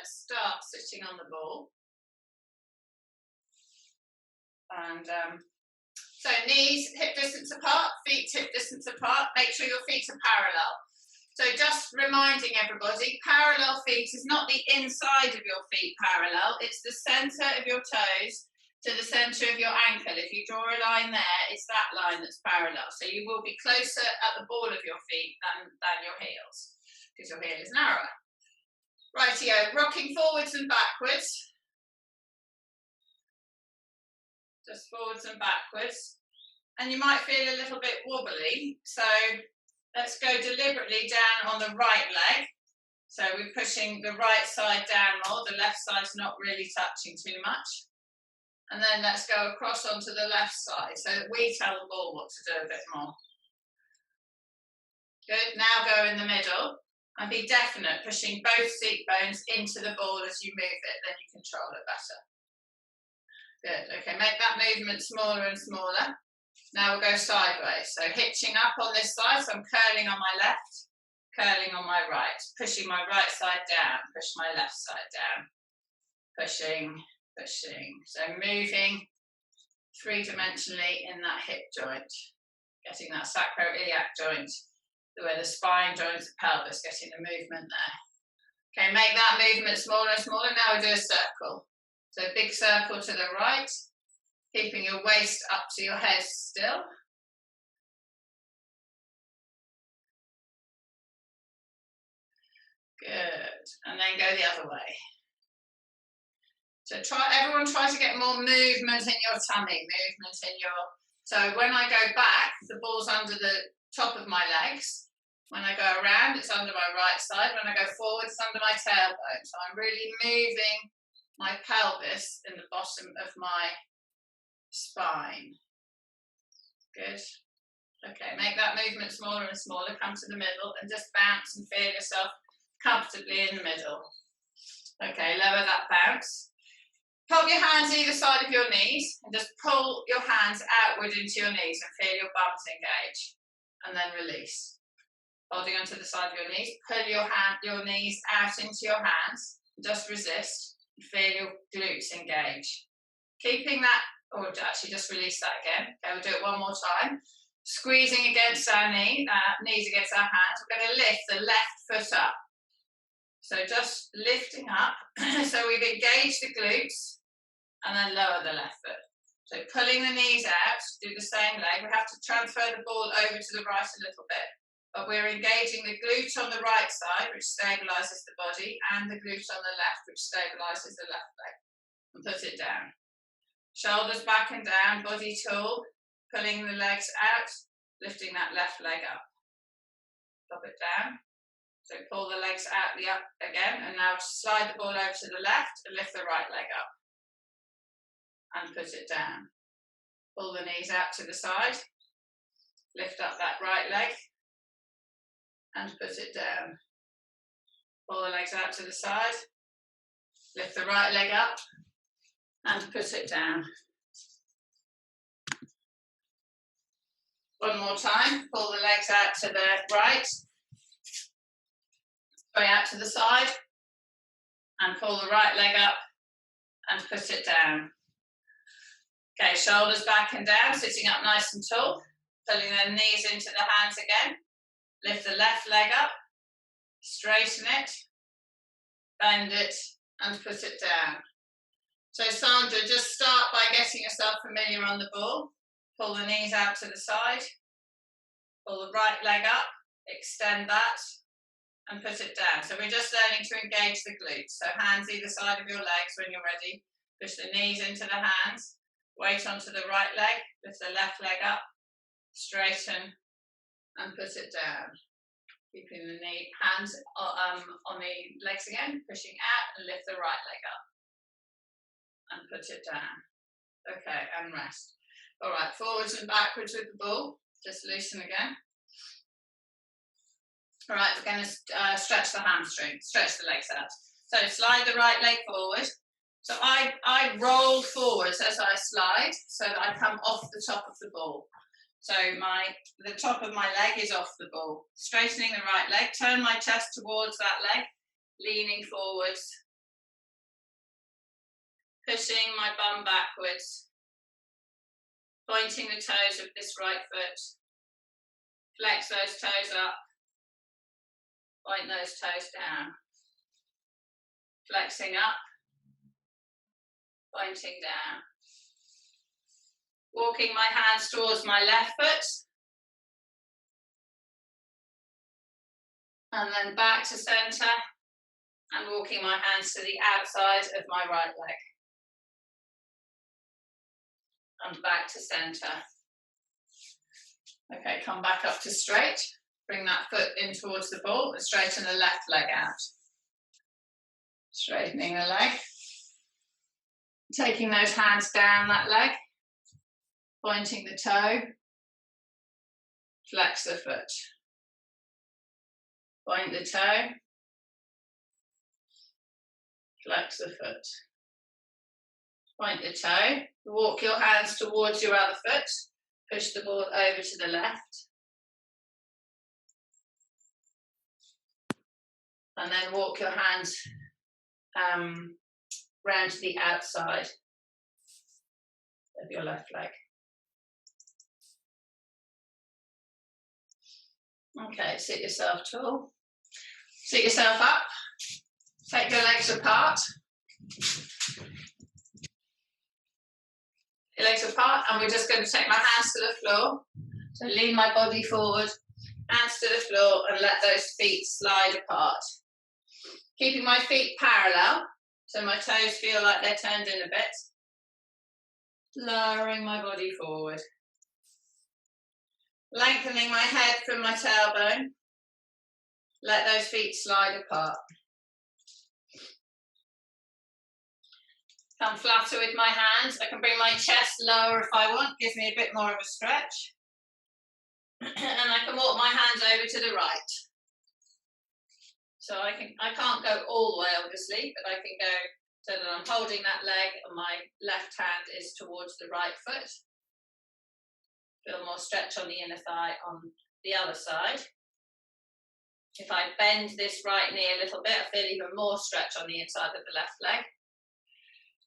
let's start sitting on the ball. And so knees hip distance apart, feet hip distance apart. Make sure your feet are parallel. So just reminding everybody, parallel feet is not the inside of your feet parallel, it's the centre of your toes to the centre of your ankle. If you draw a line there, it's that line that's parallel. So you will be closer at the ball of your feet than your heels, because your heel is narrower. Rightio, rocking forwards and backwards. Just forwards and backwards. And you might feel a little bit wobbly, so let's go deliberately down on the right leg. So we're pushing the right side down more, the left side's not really touching too much. And then let's go across onto the left side so that we tell the ball what to do a bit more. Good, now go in the middle and be definite, pushing both seat bones into the ball as you move it, then you control it better. Good, okay, make that movement smaller and smaller. Now we'll go sideways, so hitching up on this side, so I'm curling on my left, curling on my right, pushing my right side down, push my left side down, pushing, pushing. So moving three-dimensionally in that hip joint, getting that sacroiliac joint, where the spine joins the pelvis, getting the movement there. Okay, make that movement smaller and smaller. Now we'll do a circle. So big circle to the right, keeping your waist up to your head still. Good, and then go the other way. So everyone try to get more movement in your tummy, movement in your, so when I go back, the ball's under the top of my legs. When I go around, it's under my right side. When I go forward, it's under my tailbone. So I'm really moving my pelvis in the bottom of my spine. Good. Okay, make that movement smaller and smaller. Come to the middle and just bounce and feel yourself comfortably in the middle. Okay, lower that bounce. Hold your hands either side of your knees and just pull your hands outward into your knees and feel your bums engage. And then release. Holding onto the side of your knees, pull your knees out into your hands. Just resist and feel your glutes engage. Keeping that, or actually just release that again. Okay, we'll do it one more time. Squeezing against our knees against our hands. We're going to lift the left foot up. So just lifting up. So we've engaged the glutes and then lower the left foot. So pulling the knees out, do the same leg. We have to transfer the ball over to the right a little bit. But we're engaging the glute on the right side, which stabilises the body, and the glute on the left, which stabilises the left leg. And put it down. Shoulders back and down, body tall, pulling the legs out, lifting that left leg up. Drop it down. So pull the legs out the up again, and now slide the ball over to the left and lift the right leg up. And put it down. Pull the knees out to the side, lift up that right leg, and put it down. Pull the legs out to the side, lift the right leg up, and put it down. One more time, pull the legs out to the right, going out to the side, and pull the right leg up, and put it down. Okay, shoulders back and down, sitting up nice and tall, pulling the knees into the hands again. Lift the left leg up, straighten it, bend it, and put it down. So Sandra, just start by getting yourself familiar on the ball. Pull the knees out to the side, pull the right leg up, extend that, and put it down. So we're just learning to engage the glutes. So hands either side of your legs when you're ready. Push the knees into the hands. Weight onto the right leg, lift the left leg up, straighten, and put it down. Keeping the hands on the legs again, pushing out and lift the right leg up. And put it down. Okay, and rest. All right, forwards and backwards with the ball. Just loosen again. All right, we're going to stretch the hamstrings, stretch the legs out. So slide the right leg forward. So I roll forwards as I slide so that I come off the top of the ball. So the top of my leg is off the ball. Straightening the right leg, turn my chest towards that leg, leaning forwards pushing my bum backwards, pointing the toes of this right foot, flex those toes up, point those toes down, flexing up, pointing down, walking my hands towards my left foot, and then back to centre, and walking my hands to the outside of my right leg. And back to centre. Okay, come back up to straight. Bring that foot in towards the ball and straighten the left leg out. Straightening the leg. Taking those hands down that leg. Pointing the toe. Flex the foot. Point the toe. Flex the foot. Point the toe. Walk your hands towards your other foot. Push the ball over to the left. And then walk your hands round to the outside of your left leg. Okay, sit yourself tall. Sit yourself up. Take your legs apart. Your legs apart, and we're just going to take my hands to the floor. So lean my body forward, hands to the floor, and let those feet slide apart. Keeping my feet parallel, so my toes feel like they're turned in a bit. Lowering my body forward. Lengthening my head from my tailbone. Let those feet slide apart. Come flatter with my hands. I can bring my chest lower if I want, gives me a bit more of a stretch. And I can walk my hands over to the right. So I can't go all the way obviously, but I can go so that I'm holding that leg and my left hand is towards the right foot. Feel more stretch on the inner thigh on the other side. If I bend this right knee a little bit, I feel even more stretch on the inside of the left leg.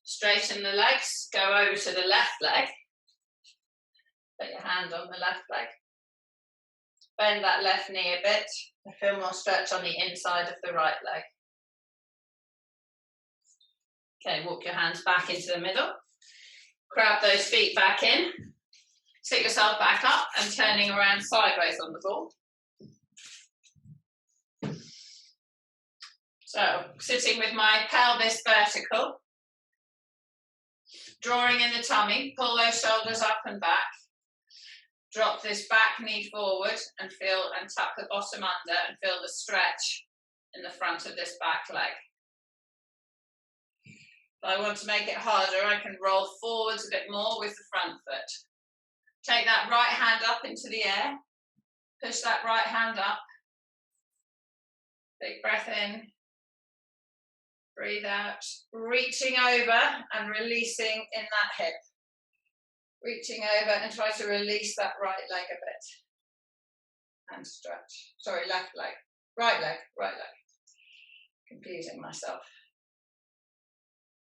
Straighten the legs, go over to the left leg. Put your hand on the left leg. Bend that left knee a bit. I feel more stretch on the inside of the right leg. Okay, walk your hands back into the middle. Grab those feet back in. Sit yourself back up and turning around sideways on the ball. So, sitting with my pelvis vertical. Drawing in the tummy, pull those shoulders up and back. Drop this back knee forward and tuck the bottom under and feel the stretch in the front of this back leg. If I want to make it harder, I can roll forwards a bit more with the front foot. Take that right hand up into the air. Push that right hand up. Big breath in. Breathe out. Reaching over and releasing in that hip. Reaching over and try to release that right leg a bit. And stretch. Sorry, left leg. Right leg. Right leg. Confusing myself.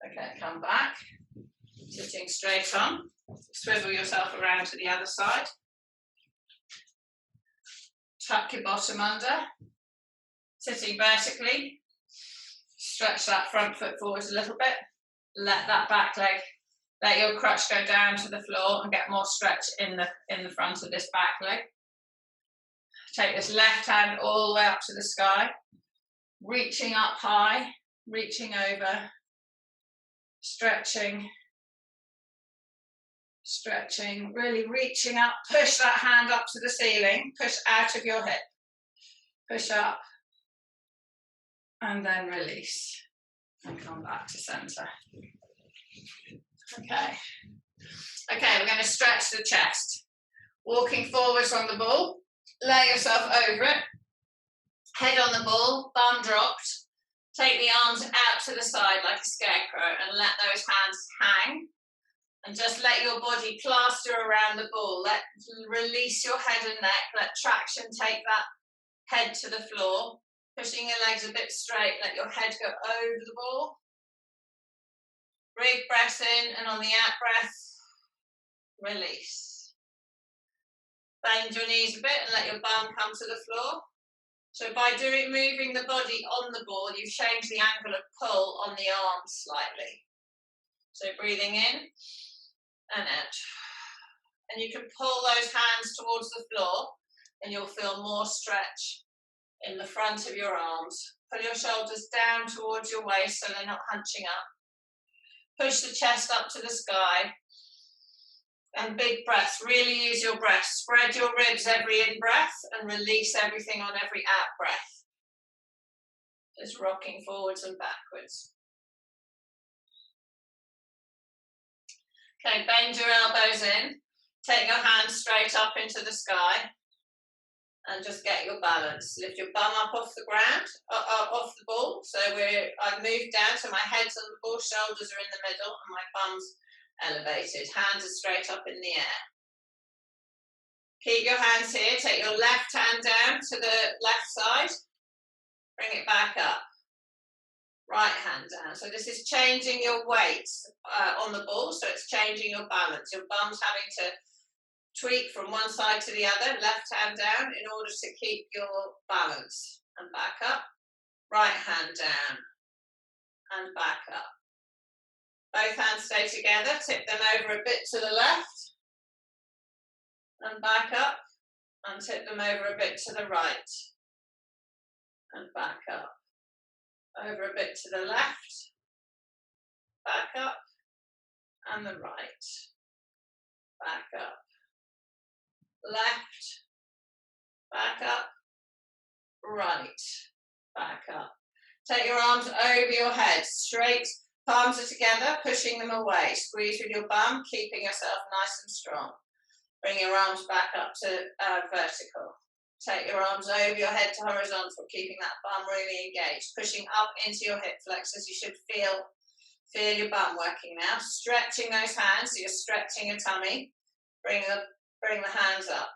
Okay, come back. Sitting straight on. Swivel yourself around to the other side. Tuck your bottom under. Sitting vertically. Stretch that front foot forward a little bit. Let that back leg, let your crutch go down to the floor and get more stretch in the front of this back leg. Take this left hand all the way up to the sky. Reaching up high, reaching over. Stretching. Stretching, really reaching up. Push that hand up to the ceiling. Push out of your hip. Push up. And then release and come back to centre. Okay, we're going to stretch the chest. Walking forwards on the ball, lay yourself over it, head on the ball, bum dropped. Take the arms out to the side like a scarecrow and let those hands hang. And just let your body plaster around the ball. Release your head and neck, let traction take that head to the floor. Pushing your legs a bit straight, let your head go over the ball. Big breath in, and on the out breath, release. Bend your knees a bit and let your bum come to the floor. So by moving the body on the ball, you've changed the angle of pull on the arms slightly. So breathing in and out. And you can pull those hands towards the floor and you'll feel more stretch in the front of your arms. Pull your shoulders down towards your waist so they're not hunching up. Push the chest up to the sky. And big breaths, really use your breath. Spread your ribs every in-breath and release everything on every out-breath. Just rocking forwards and backwards. Okay, bend your elbows in. Take your hands straight up into the sky. And just get your balance. Lift your bum up off the ground, off the ball. So I've moved down so my head's on the ball, shoulders are in the middle, and my bum's elevated. Hands are straight up in the air. Keep your hands here. Take your left hand down to the left side. Bring it back up. Right hand down. So this is changing your weight on the ball. So it's changing your balance. Your bum's having to tweak from one side to the other. Left hand down in order to keep your balance. And back up. Right hand down. And back up. Both hands stay together, tip them over a bit to the left, and back up, and tip them over a bit to the right, and back up. Over a bit to the left, back up, and the right, back up, left, back up, right, back up. Take your arms over your head, straight. Palms are together, pushing them away. Squeeze with your bum, keeping yourself nice and strong. Bring your arms back up to vertical. Take your arms over your head to horizontal, keeping that bum really engaged. Pushing up into your hip flexors. You should feel your bum working now. Stretching those hands, so you're stretching your tummy. Bring the hands up.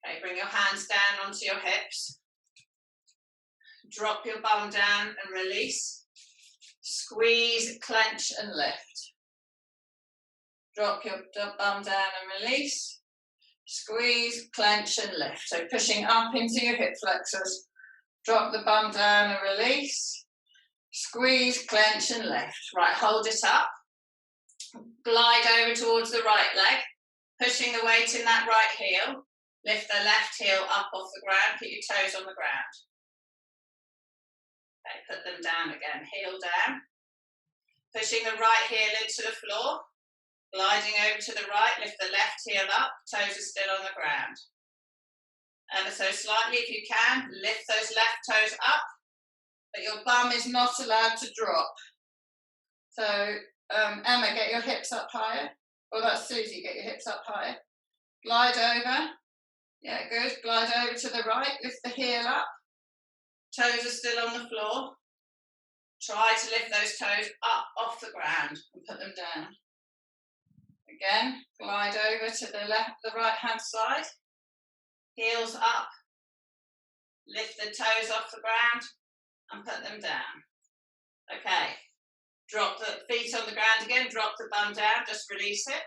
Okay, bring your hands down onto your hips. Drop your bum down and release. Squeeze, clench and lift. Drop your bum down and release. Squeeze, clench and lift. So pushing up into your hip flexors. Drop the bum down and release. Squeeze, clench and lift. Right, hold it up. Glide over towards the right leg. Pushing the weight in that right heel. Lift the left heel up off the ground. Put your toes on the ground. Okay, put them down again, heel down. Pushing the right heel into the floor. Gliding over to the right, lift the left heel up, toes are still on the ground. Ever so slightly if you can, lift those left toes up, but your bum is not allowed to drop. So Emma, get your hips up higher. Or that's Susie, get your hips up higher. Glide over. Yeah, good. Glide over to the right, lift the heel up. Toes are still on the floor. Try to lift those toes up off the ground and put them down. Again, glide over to the right hand side. Heels up. Lift the toes off the ground and put them down. Okay. Drop the feet on the ground again. Drop the bum down. Just release it.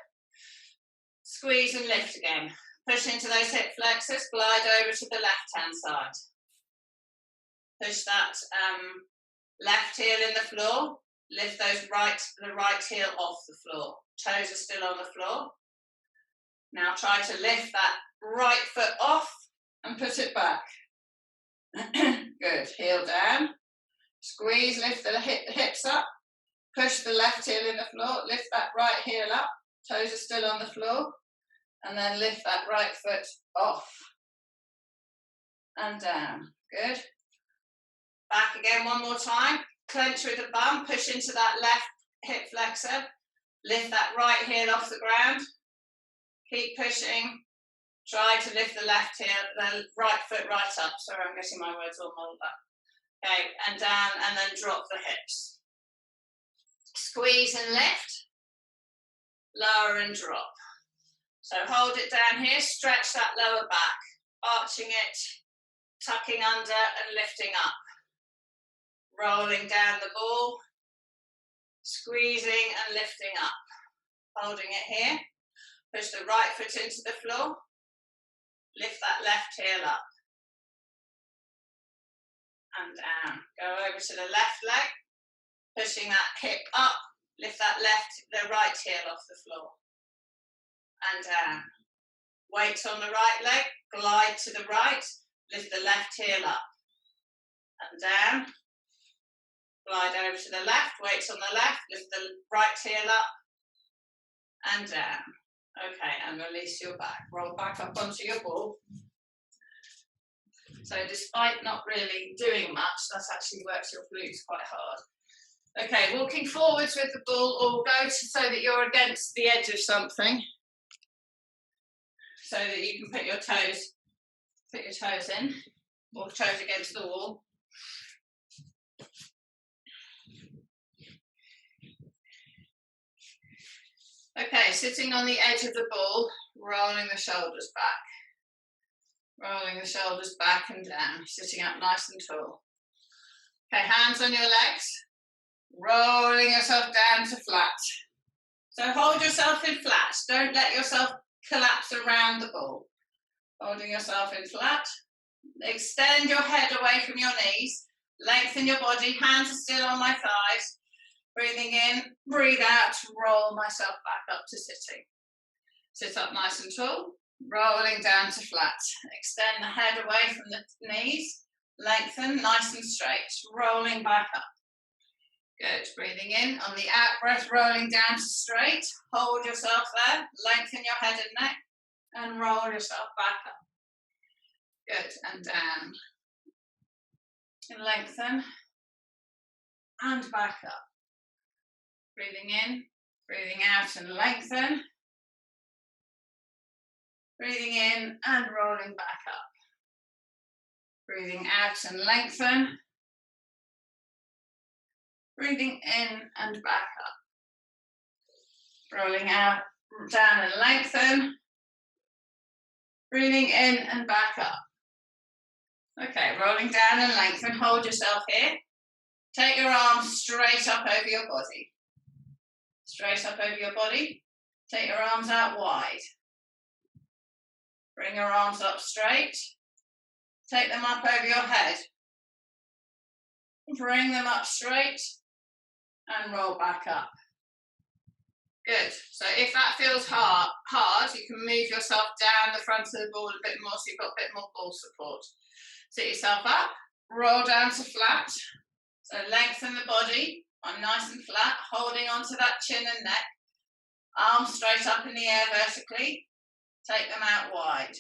Squeeze and lift again. Push into those hip flexors. Glide over to the left hand side. Push that left heel in the floor. Lift the right heel off the floor. Toes are still on the floor. Now try to lift that right foot off and put it back. Good. Heel down. Squeeze, lift the hips up. Push the left heel in the floor. Lift that right heel up. Toes are still on the floor. And then lift that right foot off. And down. Good. Back again one more time. Clench with the bum. Push into that left hip flexor. Lift that right heel off the ground. Keep pushing. Try to lift the left heel, the right foot right up. Sorry, I'm getting my words all muddled up. Okay, and down, and then drop the hips. Squeeze and lift. Lower and drop. So hold it down here. Stretch that lower back. Arching it. Tucking under and lifting up. Rolling down the ball. Squeezing and lifting up. Holding it here. Push the right foot into the floor. Lift that left heel up. And down. Go over to the left leg. Pushing that hip up. Lift that the right heel off the floor. And down. Weight on the right leg. Glide to the right. Lift the left heel up. And down. Glide over to the left. Weight on the left. Lift the right heel up. And down. Okay, and release your back. Roll back up onto your ball. So despite not really doing much, that actually works your glutes quite hard. Okay, walking forwards with the ball, or go so that you're against the edge of something, so that you can put your toes in, or toes against the wall. Okay, sitting on the edge of the ball, rolling the shoulders back. Rolling the shoulders back and down, sitting up nice and tall. Okay, hands on your legs, rolling yourself down to flat. So hold yourself in flat, don't let yourself collapse around the ball. Holding yourself in flat. Extend your head away from your knees, lengthen your body, hands are still on my thighs. Breathing in, breathe out, roll myself back up to sitting. Sit up nice and tall. Rolling down to flat. Extend the head away from the knees. Lengthen, nice and straight. Rolling back up. Good. Breathing in. On the out breath, rolling down to straight. Hold yourself there. Lengthen your head and neck. And roll yourself back up. Good. And down. And lengthen. And back up. Breathing in. Breathing out and lengthen. Breathing in and rolling back up. Breathing out and lengthen. Breathing in and back up. Rolling out, down and lengthen. Breathing in and back up. Okay, rolling down and lengthen. Hold yourself here. Take your arms straight up over your body. Straight up over your body. Take your arms out wide. Bring your arms up straight. Take them up over your head. Bring them up straight and roll back up. Good. So if that feels hard, you can move yourself down the front of the ball a bit more so you've got a bit more ball support. Sit yourself up, roll down to flat. So lengthen the body. I'm nice and flat, holding onto that chin and neck. Arms straight up in the air vertically. Take them out wide.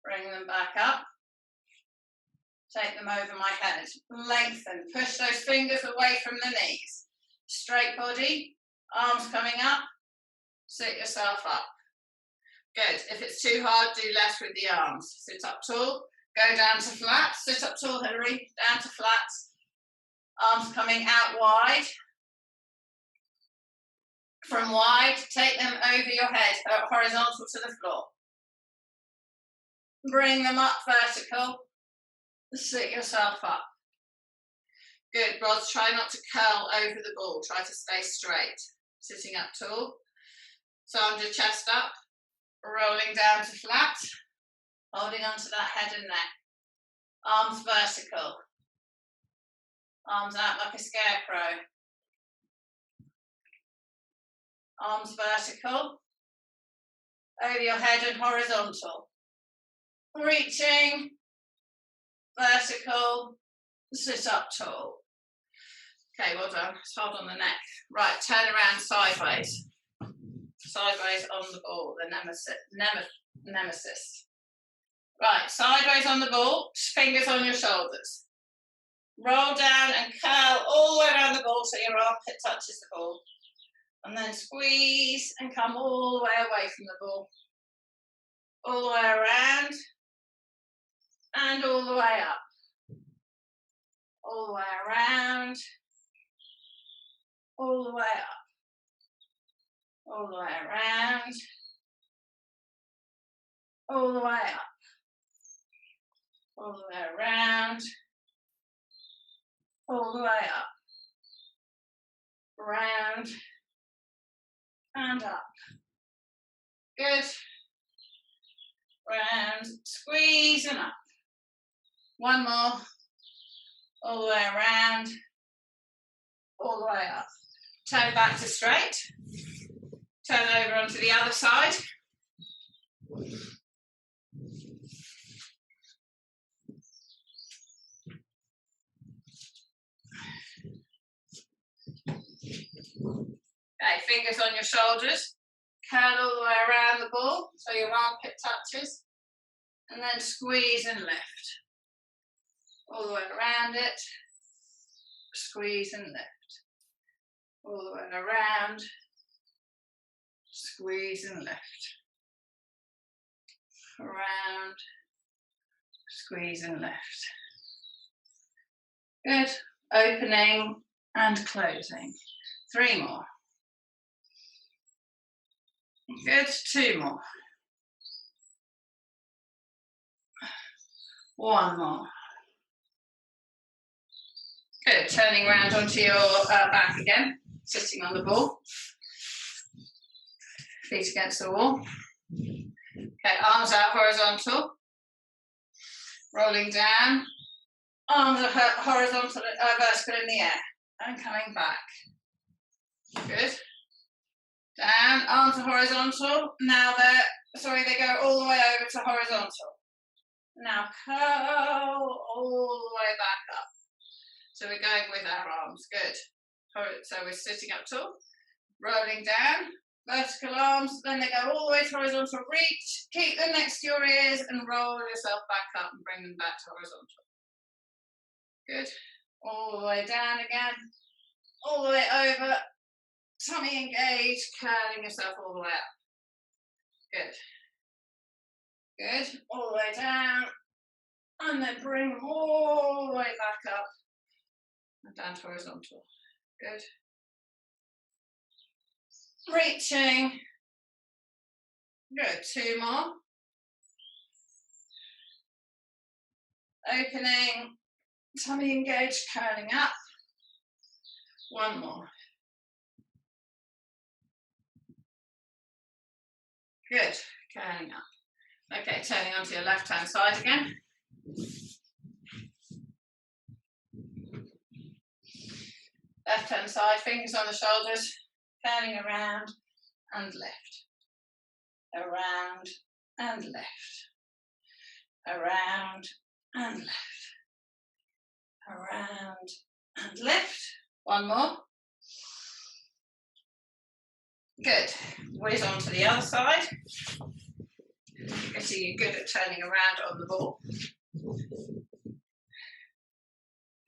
Bring them back up. Take them over my head. Lengthen. Push those fingers away from the knees. Straight body. Arms coming up. Sit yourself up. Good. If it's too hard, do less with the arms. Sit up tall. Go down to flat. Sit up tall, Hilary. Down to flat. Arms coming out wide. From wide, take them over your head, horizontal to the floor. Bring them up vertical. Sit yourself up. Good, Rods. Try not to curl over the ball. Try to stay straight. Sitting up tall. So arms your chest up. Rolling down to flat. Holding onto that head and neck. Arms vertical. Arms out like a scarecrow. Arms vertical, over your head and horizontal. Reaching, vertical, sit up tall. Okay, well done. Let's hold on the neck. Right, turn around sideways. Sideways on the ball, the nemesis. Right, sideways on the ball, fingers on your shoulders. Roll down and curl all the way around the ball so your armpit touches the ball. And then squeeze and come all the way away from the ball. All the way around and all the way up. All the way around, all the way up. All the way around, all the way up. All the way around, all the way up. round and up. Good. Round, squeeze and up. One more. All the way around. All the way up. Turn back to straight. Turn over onto the other side. Okay, fingers on your shoulders. Curl all the way around the ball so your armpit touches. And then squeeze and lift. All the way around it. Squeeze and lift. All the way around. Squeeze and lift. Around. Squeeze and lift. Good. Opening and closing. 3 more. Good. 2 more. 1 more. Good. Turning around onto your back again, sitting on the ball. Feet against the wall. Okay, arms out horizontal. Rolling down. Arms are horizontal, vertical in the air. And coming back. Good. Down, arms are horizontal. Now they go all the way over to horizontal. Now curl all the way back up. So we're going with our arms, good. So we're sitting up tall, rolling down, vertical arms, then they go all the way to horizontal, reach, keep them next to your ears and roll yourself back up and bring them back to horizontal. Good, all the way down again, all the way over, tummy engaged, curling yourself all the way up. Good. Good, all the way down, and then bring all the way back up, and down to horizontal. Good. Reaching. Good, 2 more. Opening, tummy engaged, curling up. 1 more. Good, curling up. Okay, turning onto your left-hand side again. Left-hand side, fingers on the shoulders, turning around and lift. Around and lift. Around and lift. Around and lift. 1 more. Good. Whiz on to the other side. Getting you good at turning around on the ball.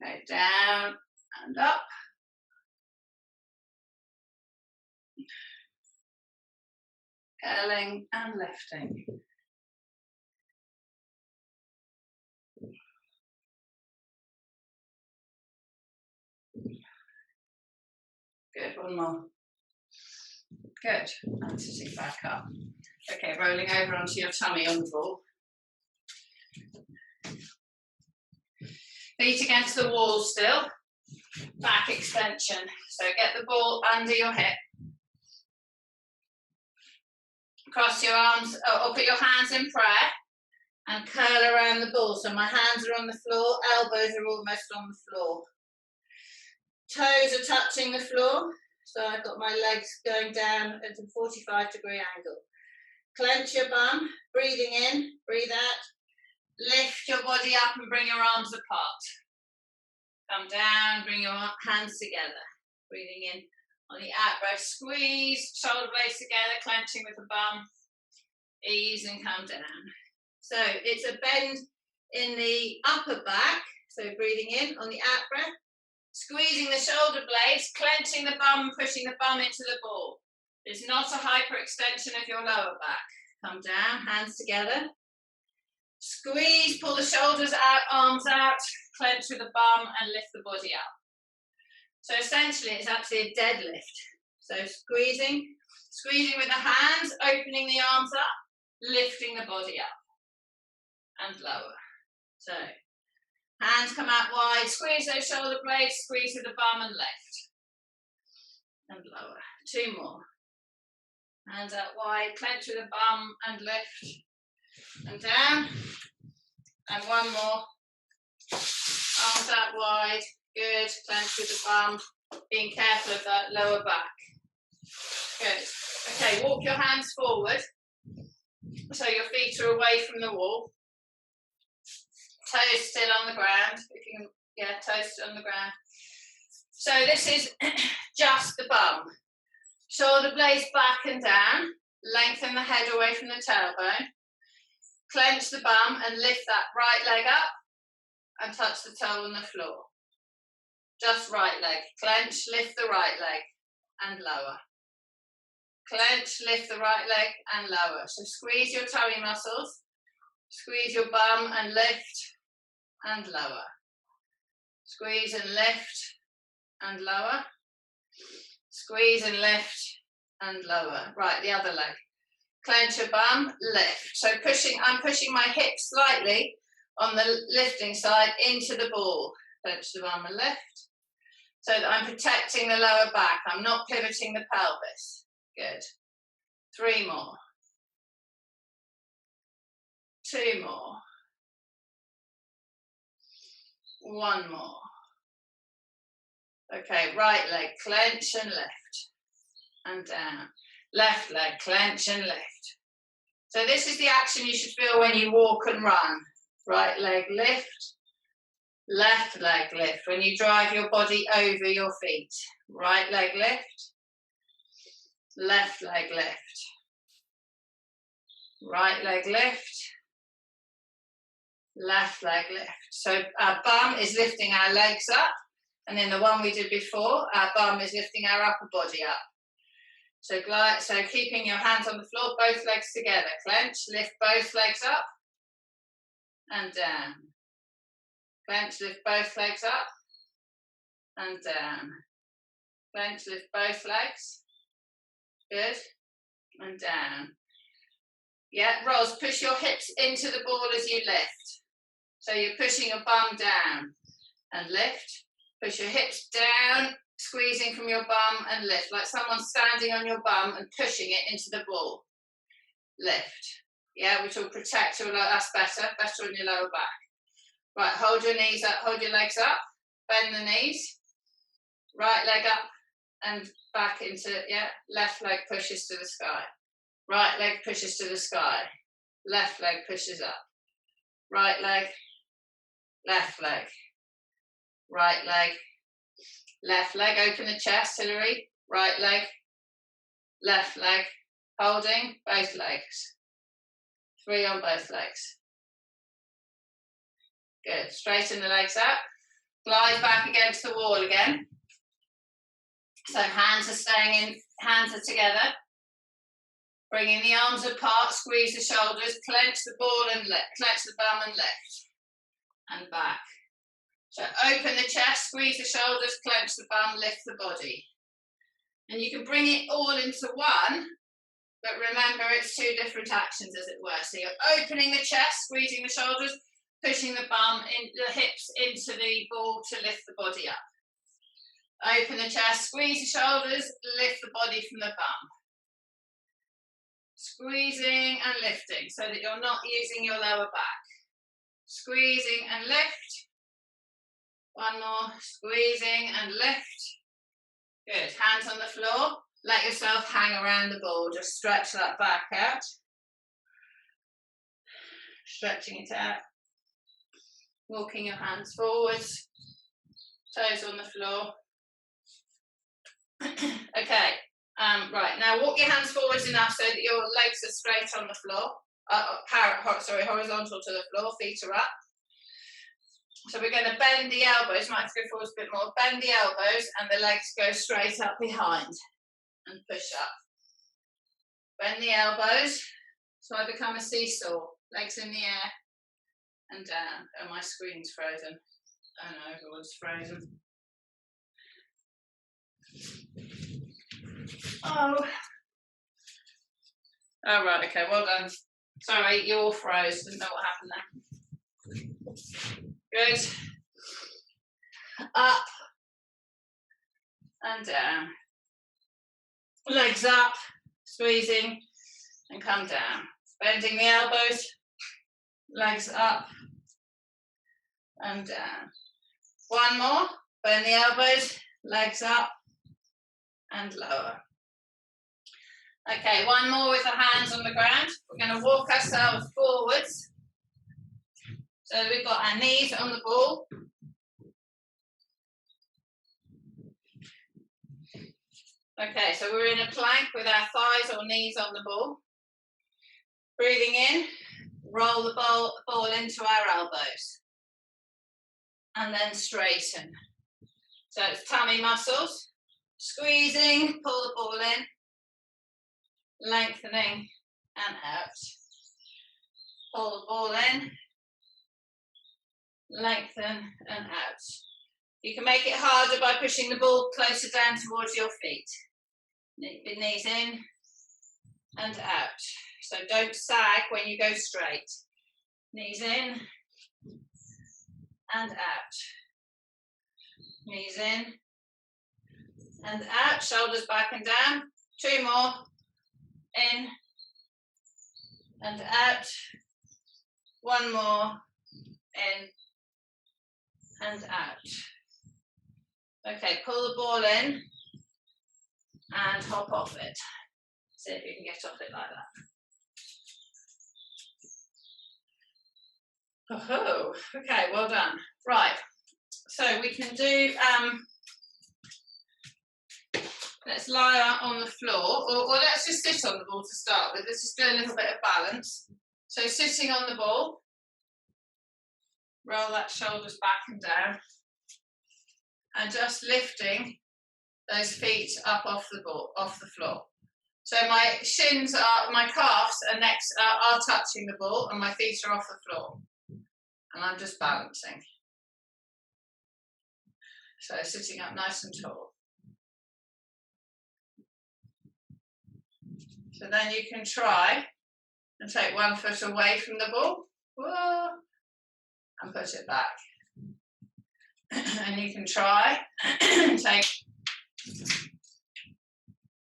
Go down and up. Curling and lifting. Good, 1 more. Good, and sitting back up. Okay, rolling over onto your tummy on the ball. Feet against the wall still. Back extension. So get the ball under your hip. Cross your arms, or put your hands in prayer and curl around the ball. So my hands are on the floor, elbows are almost on the floor. Toes are touching the floor. So I've got my legs going down at a 45-degree angle. Clench your bum, breathing in, breathe out. Lift your body up and bring your arms apart. Come down, bring your hands together. Breathing in. On the out breath, squeeze, shoulder blades together, clenching with the bum. Ease and come down. So it's a bend in the upper back. So breathing in on the out breath. Squeezing the shoulder blades, clenching the bum, pushing the bum into the ball. It's not a hyperextension of your lower back. Come down, hands together. Squeeze, pull the shoulders out, arms out, clench with the bum and lift the body up. So essentially it's actually a deadlift. So squeezing with the hands, opening the arms up, lifting the body up and lower. So hands come out wide, squeeze those shoulder blades, squeeze with the bum and lift. and lower. 2 more. Hands out wide, clench with the bum and lift and down. And 1 more. Arms out wide, good. Clench with the bum, being careful of that lower back. Good. Okay, walk your hands forward so your feet are away from the wall. Toes still on the ground. If you can, yeah, toes still on the ground. So this is just the bum. Shoulder blades back and down. Lengthen the head away from the tailbone. Clench the bum and lift that right leg up and touch the toe on the floor. Just right leg. Clench, lift the right leg and lower. Clench, lift the right leg and lower. So squeeze your tummy muscles. Squeeze your bum and lift and lower. Squeeze and lift and lower. Squeeze and lift and lower. Right, the other leg. Clench your bum, lift. So I'm pushing my hips slightly on the lifting side into the ball. Clench the bum and lift. So that I'm protecting the lower back. I'm not pivoting the pelvis. Good. 3 more. 2 more. 1 more. Okay, right leg, clench and lift. And down. Left leg, clench and lift. So this is the action you should feel when you walk and run. Right leg lift. Left leg lift. When you drive your body over your feet. Right leg lift. Left leg lift. Right leg lift. Left leg lift. So our bum is lifting our legs up. And in the one we did before, our bum is lifting our upper body up. So keeping your hands on the floor, both legs together. Clench, lift both legs up and down. Clench, lift both legs up and down. Clench, lift both legs. Good. And down. Yeah, Ros, push your hips into the ball as you lift. So you're pushing your bum down and lift. Push your hips down, squeezing from your bum and lift, like someone standing on your bum and pushing it into the ball. Lift. Yeah, which will protect your lower, that's better on your lower back. Right, hold your knees up, hold your legs up, bend the knees. Right leg up and back into, yeah, left leg pushes to the sky. Right leg pushes to the sky. Left leg pushes up. Right leg, left leg. Right leg, left leg, open the chest, Hilary. Right leg, left leg, holding both legs. 3 on both legs. Good, straighten the legs up. Glide back against the wall again. So hands are staying in, hands are together. Bringing the arms apart, squeeze the shoulders, clench the ball and lift, clench the bum and lift. And back. So open the chest, squeeze the shoulders, clench the bum, lift the body. And you can bring it all into one, but remember it's 2 different actions as it were. So you're opening the chest, squeezing the shoulders, pushing the bum, the hips into the ball to lift the body up. Open the chest, squeeze the shoulders, lift the body from the bum. Squeezing and lifting so that you're not using your lower back. Squeezing and lift. 1 more, squeezing and lift. Good, hands on the floor. Let yourself hang around the ball. Just stretch that back out. Stretching it out. Walking your hands forwards. Toes on the floor. Okay, right, now walk your hands forwards enough so that your legs are straight on the floor. Horizontal to the floor, feet are up. So we're going to bend the elbows, might have to go forwards a bit more, bend the elbows and the legs go straight up behind and push up. Bend the elbows, so I become a seesaw, legs in the air and down. Oh, my screen's frozen. Oh no, everyone's frozen. Oh. Oh right, okay, well done. Sorry, you all froze, didn't know what happened there. Good. Up and down. Legs up, squeezing, and come down. Bending the elbows, legs up and down. One more, bend the elbows, legs up and lower. Okay, one more with the hands on the ground. We're going to walk ourselves forwards. So we've got our knees on the ball. Okay, so we're in a plank with our thighs or knees on the ball. Breathing in, roll the ball into our elbows. And then straighten. So it's tummy muscles. Squeezing, pull the ball in. Lengthening and out. Pull the ball in. Lengthen and out. You can make it harder by pushing the ball closer down towards your feet. Knees in and out. So don't sag when you go straight. Knees in and out. Knees in and out. Shoulders back and down. Two more. In and out. One more. In and out. Okay, pull the ball in and hop off it. See if you can get off it like that. Oh, okay, well done. Right, so we can do, let's lie on the floor, or let's just sit on the ball to start with. Let's just do a little bit of balance. So sitting on the ball, roll that shoulders back and down, and just lifting those feet up off the ball, off the floor. So my shins are, my calves and necks are touching the ball, and my feet are off the floor. And I'm just balancing. So sitting up nice and tall. So then you can try and take one foot away from the ball. Whoa, and put it back. And you can try and take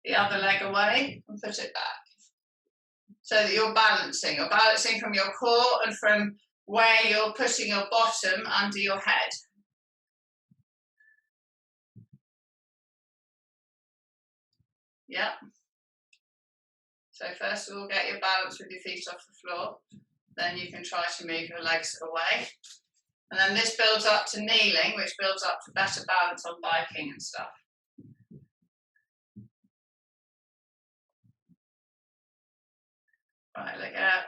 the other leg away and put it back. So that you're balancing. You're balancing from your core and from where you're putting your bottom under your head. Yep. So first of all, get your balance with your feet off the floor. Then you can try to move your legs away. And then this builds up to kneeling, which builds up to better balance on biking and stuff. Right, leg out.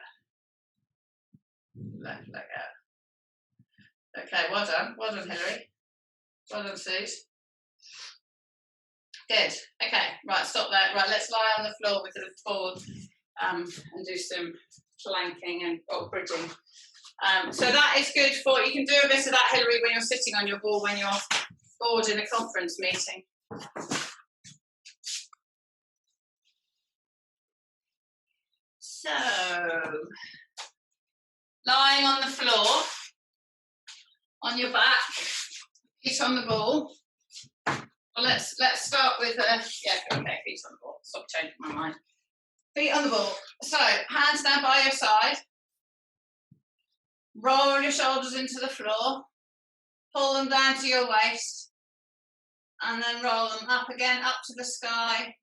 Left leg out. Okay, well done. Well done, Hilary. Well done, Suze. Good. Okay, right, stop there. Right, let's lie on the floor with the ball and do some planking and bridging. So that is good for, you can do a bit of that, Hilary, when you're sitting on your ball, when you're bored in a conference meeting. So, lying on the floor, on your back, feet on the ball. Well, let's start with okay, feet on the ball. Stop changing my mind. Feet on the ball. So, hands down by your side. Roll your shoulders into the floor. Pull them down to your waist. And then roll them up again, up to the sky.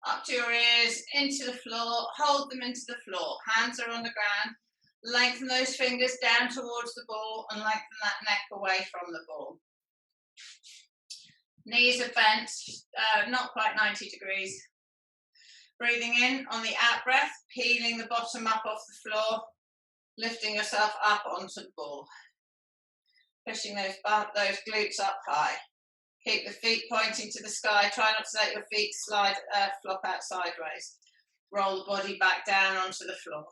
Up to your ears, into the floor. Hold them into the floor. Hands are on the ground. Lengthen those fingers down towards the ball and lengthen that neck away from the ball. Knees are bent, not quite 90 degrees. Breathing in on the out breath, peeling the bottom up off the floor, lifting yourself up onto the ball. Pushing those glutes up high. Keep the feet pointing to the sky. Try not to let your feet flop out sideways. Roll the body back down onto the floor.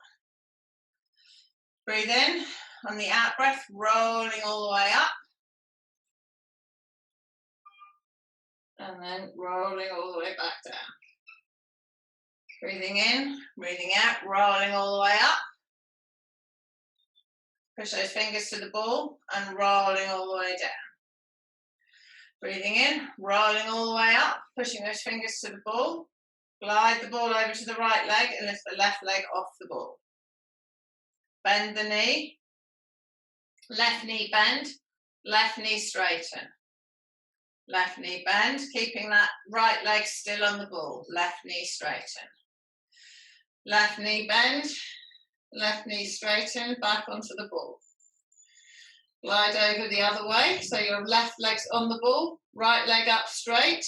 Breathe in on the out breath, rolling all the way up. And then rolling all the way back down. Breathing in, breathing out, rolling all the way up. Push those fingers to the ball and rolling all the way down. Breathing in, rolling all the way up, pushing those fingers to the ball Glide the ball over to the right leg and lift the left leg off the ball. Bend the knee. Left knee bend. Left knee straighten. Left knee bend, keeping that right leg still on the ball. Left knee straighten. Left knee bend. Left knee straighten, back onto the ball. Glide over the other way, so your left leg's on the ball, right leg up straight.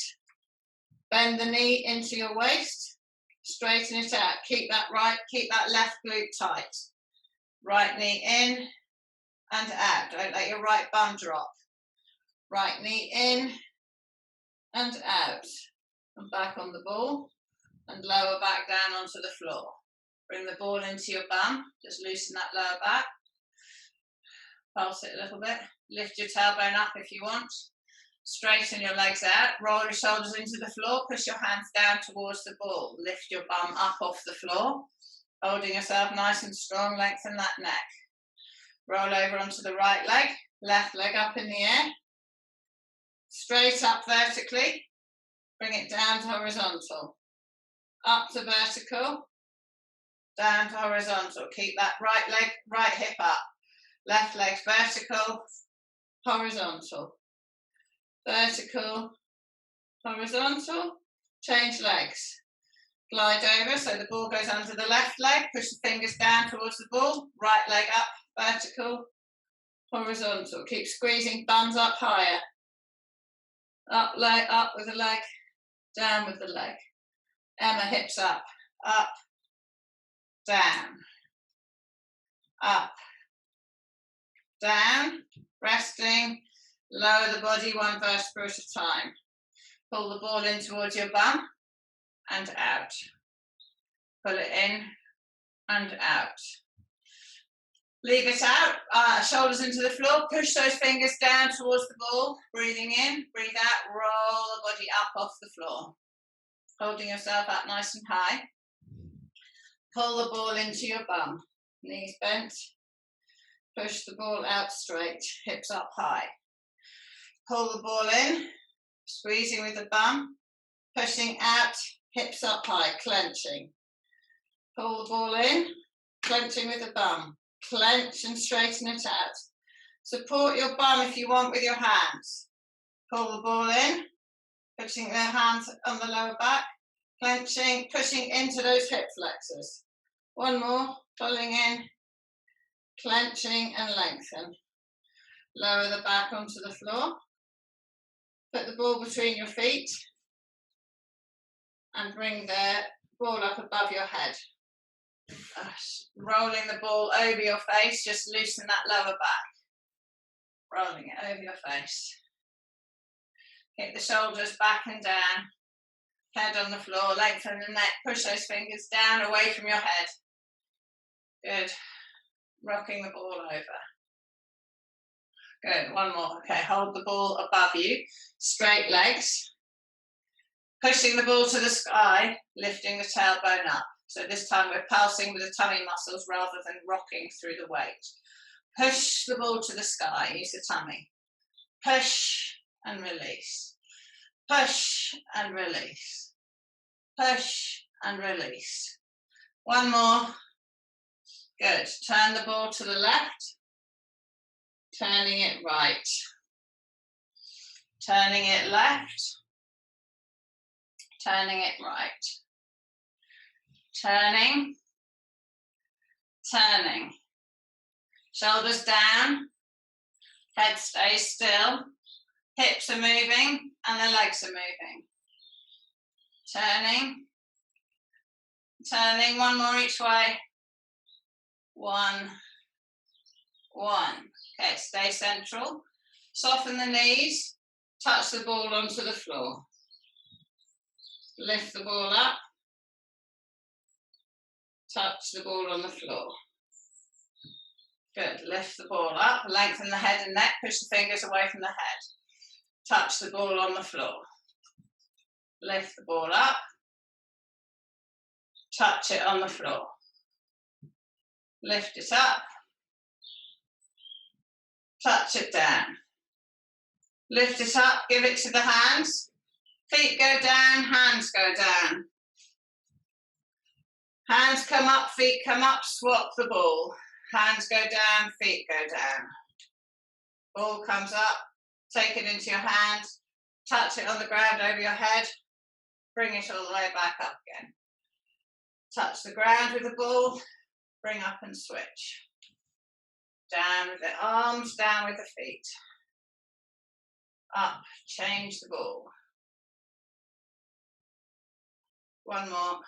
Bend the knee into your waist, straighten it out. Keep that left glute tight. Right knee in and out. Don't let your right bum drop. Right knee in and out. And back on the ball and lower back down onto the floor. Bring the ball into your bum, just loosen that lower back. Pulse it a little bit. Lift your tailbone up if you want. Straighten your legs out. Roll your shoulders into the floor. Push your hands down towards the ball. Lift your bum up off the floor. Holding yourself nice and strong. Lengthen that neck. Roll over onto the right leg. Left leg up in the air. Straight up vertically. Bring it down to horizontal. Up to vertical. Down to horizontal. Keep that right leg, right hip up. Left leg's vertical, horizontal. Vertical, horizontal. Change legs. Glide over so the ball goes under the left leg. Push the fingers down towards the ball. Right leg up, vertical, horizontal. Keep squeezing, thumbs up higher. Up, leg, up with the leg, down with the leg. Emma, hips up, down, up, down, resting, lower the body one vertebra at a time. Pull the ball in towards your bum and out. Pull it in and out. Leave it out, shoulders into the floor, push those fingers down towards the ball, breathing in, breathe out, roll the body up off the floor. Holding yourself up nice and high. Pull the ball into your bum, knees bent, push the ball out straight, hips up high. Pull the ball in, squeezing with the bum, pushing out, hips up high, clenching. Pull the ball in, clenching with the bum. Clench and straighten it out. Support your bum if you want with your hands. Pull the ball in, putting the hands on the lower back, clenching, pushing into those hip flexors. One more, pulling in, clenching and lengthen. Lower the back onto the floor. Put the ball between your feet and bring the ball up above your head. Rolling the ball over your face, just loosen that lower back. Rolling it over your face. Hit the shoulders back and down. Head on the floor, lengthen the neck, push those fingers down away from your head. Good. Rocking the ball over. Good, one more. Okay, hold the ball above you. Straight legs. Pushing the ball to the sky, lifting the tailbone up. So this time we're pulsing with the tummy muscles rather than rocking through the weight. Push the ball to the sky, use the tummy. Push and release. Push and release. Push and release. One more. Good. Turn the ball to the left. Turning it right. Turning it left. Turning it right. Turning, turning. Shoulders down, head stays still, hips are moving and the legs are moving. Turning, turning, one more each way. One. Okay, stay central. Soften the knees, touch the ball onto the floor. Lift the ball up. Touch the ball on the floor. Good. Lift the ball up, lengthen the head and neck, push the fingers away from the head. Touch the ball on the floor. Lift the ball up. Touch it on the floor. Lift it up. Touch it down. Lift it up, give it to the hands. Feet go down, hands go down. Hands come up, feet come up, swap the ball. Hands go down, feet go down. Ball comes up, take it into your hand, touch it on the ground over your head, bring it all the way back up again. Touch the ground with the ball, bring up and switch. Down with the arms, down with the feet. Up, change the ball. One more.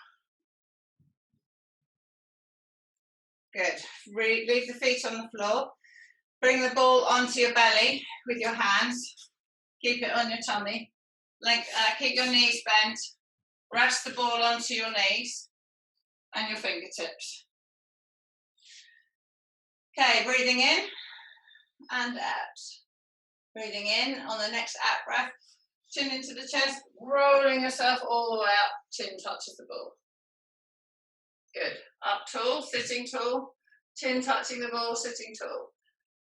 Good. Leave the feet on the floor. Bring the ball onto your belly with your hands. Keep it on your tummy. Keep your knees bent. Rest the ball onto your knees and your fingertips. Okay, breathing in and out. Breathing in on the next out breath. Chin into the chest, rolling yourself all the way up. Chin touches the ball. Good. Up tall, sitting tall. Chin touching the ball, sitting tall.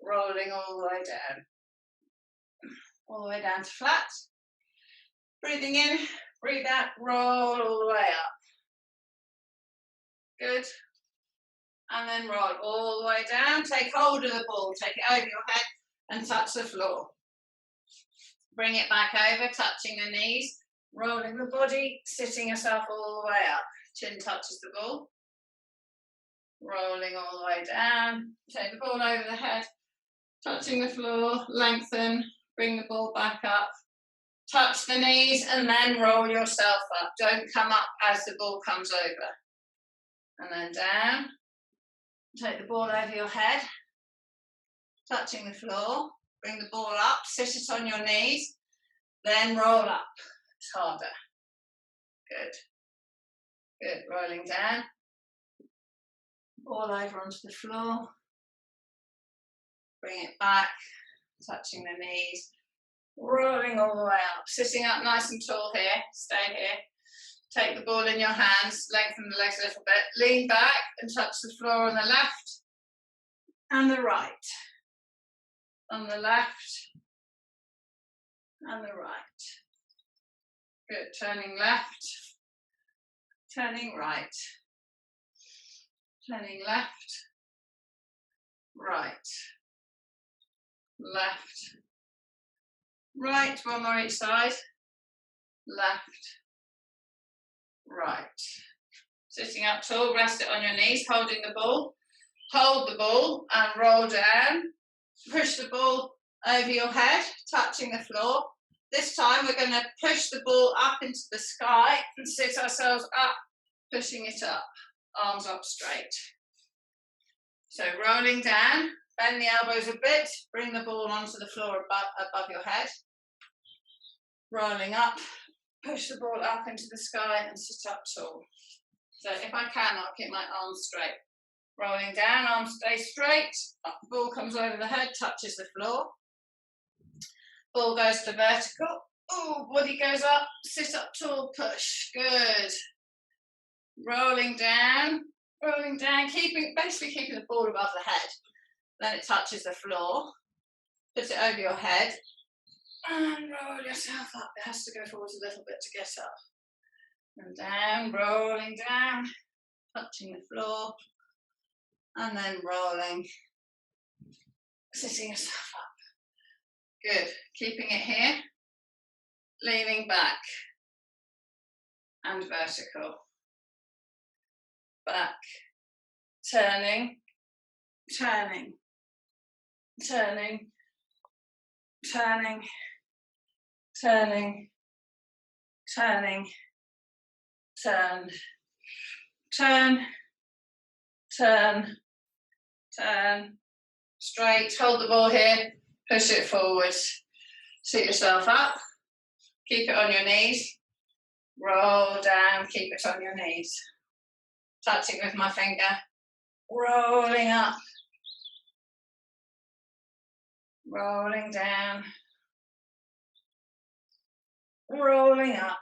Rolling all the way down. All the way down to flat. Breathing in, breathe out, roll all the way up. Good. And then roll all the way down. Take hold of the ball, take it over your head and touch the floor. Bring it back over, touching the knees, rolling the body, sitting yourself all the way up. Chin touches the ball. Rolling all the way down. Take the ball over the head, touching the floor, lengthen, bring the ball back up. Touch the knees and then roll yourself up. Don't come up as the ball comes over. And then down. Take the ball over your head, touching the floor. Bring the ball up, sit it on your knees, then roll up. It's harder. Good. Good. Rolling down. Ball over onto the floor. Bring it back, touching the knees. Rolling all the way up. Sitting up nice and tall here. Stay here. Take the ball in your hands, lengthen the legs a little bit. Lean back and touch the floor on the left and the right. On the left and the right. Good. Turning left, turning right, turning left, right, left, right. One more each side. Left, right. Sitting up tall, rest it on your knees, holding the ball. Hold the ball and roll down. Push the ball over your head, touching the floor. This time we're going to push the ball up into the sky and sit ourselves up, pushing it up, arms up straight. So rolling down, bend the elbows a bit, bring the ball onto the floor above your head. Rolling up, push the ball up into the sky and sit up tall. So if I can, I'll keep my arms straight. Rolling down, arms stay straight, ball comes over the head, touches the floor. Ball goes to vertical, oh, body goes up, sit up tall, push, good. Rolling down, basically keeping the ball above the head. Then it touches the floor, put it over your head, and roll yourself up. It has to go forwards a little bit to get up. And down, rolling down, touching the floor. And then rolling, sitting yourself up. Good. Keeping it here, leaning back and vertical. Back, turning, turning, turning, turning, turning, turning, turn, turn, turn, turn, straight, hold the ball here, push it forwards, sit yourself up, keep it on your knees, roll down, keep it on your knees, touching with my finger, rolling up, rolling down, rolling up,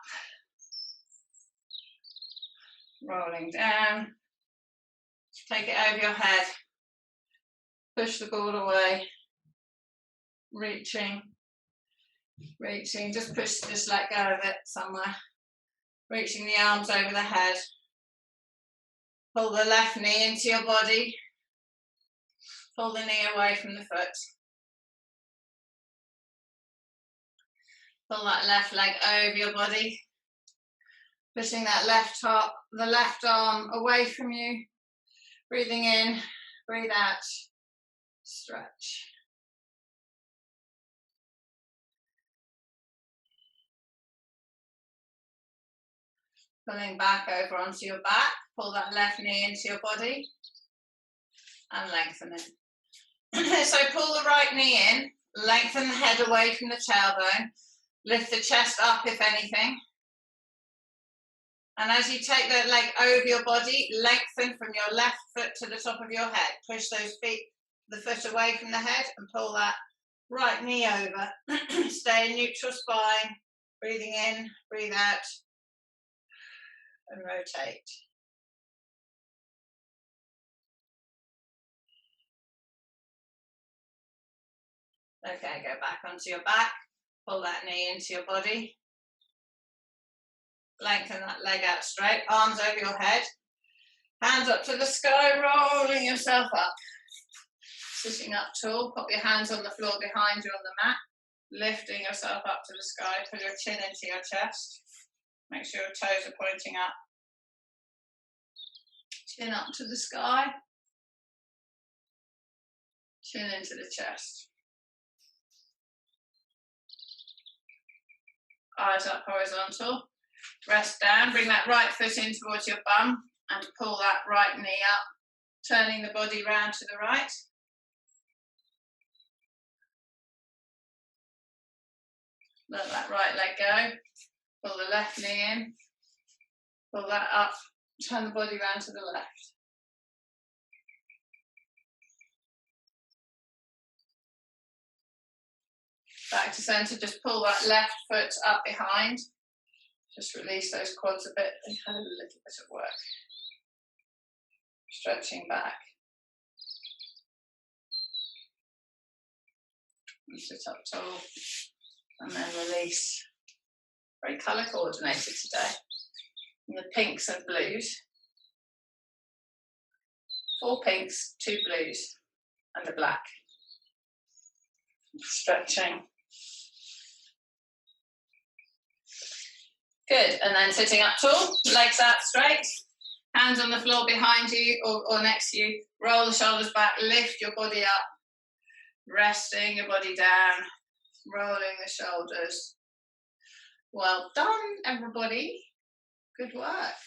rolling down. Take it over your head, push the ball away, reaching, just let go of it somewhere, reaching the arms over the head, Pull the left knee into your body. Pull the knee away from the foot. Pull that left leg over your body. Pushing that the left arm away from you. Breathing in, breathe out, stretch. Pulling back over onto your back. Pull that left knee into your body and lengthen it. So pull the right knee in, lengthen the head away from the tailbone, lift the chest up if anything. And as you take that leg over your body, lengthen from your left foot to the top of your head. Push the foot away from the head and pull that right knee over. Stay in neutral spine, breathing in, breathe out, and rotate. Okay, go back onto your back, pull that knee into your body. Lengthen that leg out straight, arms over your head, hands up to the sky, rolling yourself up. Sitting up tall, pop your hands on the floor behind you on the mat, lifting yourself up to the sky, pull your chin into your chest, make sure your toes are pointing up. Chin up to the sky, chin into the chest. Eyes up horizontal. Rest down, bring that right foot in towards your bum and pull that right knee up, turning the body round to the right. Let that right leg go, pull the left knee in, pull that up, turn the body round to the left. Back to centre, just pull that left foot up behind. Just release those quads a bit. They've had a little bit of work. Stretching back. And sit up tall. And then release. Very colour coordinated today. And the pinks and blues. 4 pinks, 2 blues, and a black. Stretching. Good, and then sitting up tall, legs out straight, hands on the floor behind you or next to you, roll the shoulders back, lift your body up, resting your body down, rolling the shoulders. Well done, everybody. Good work.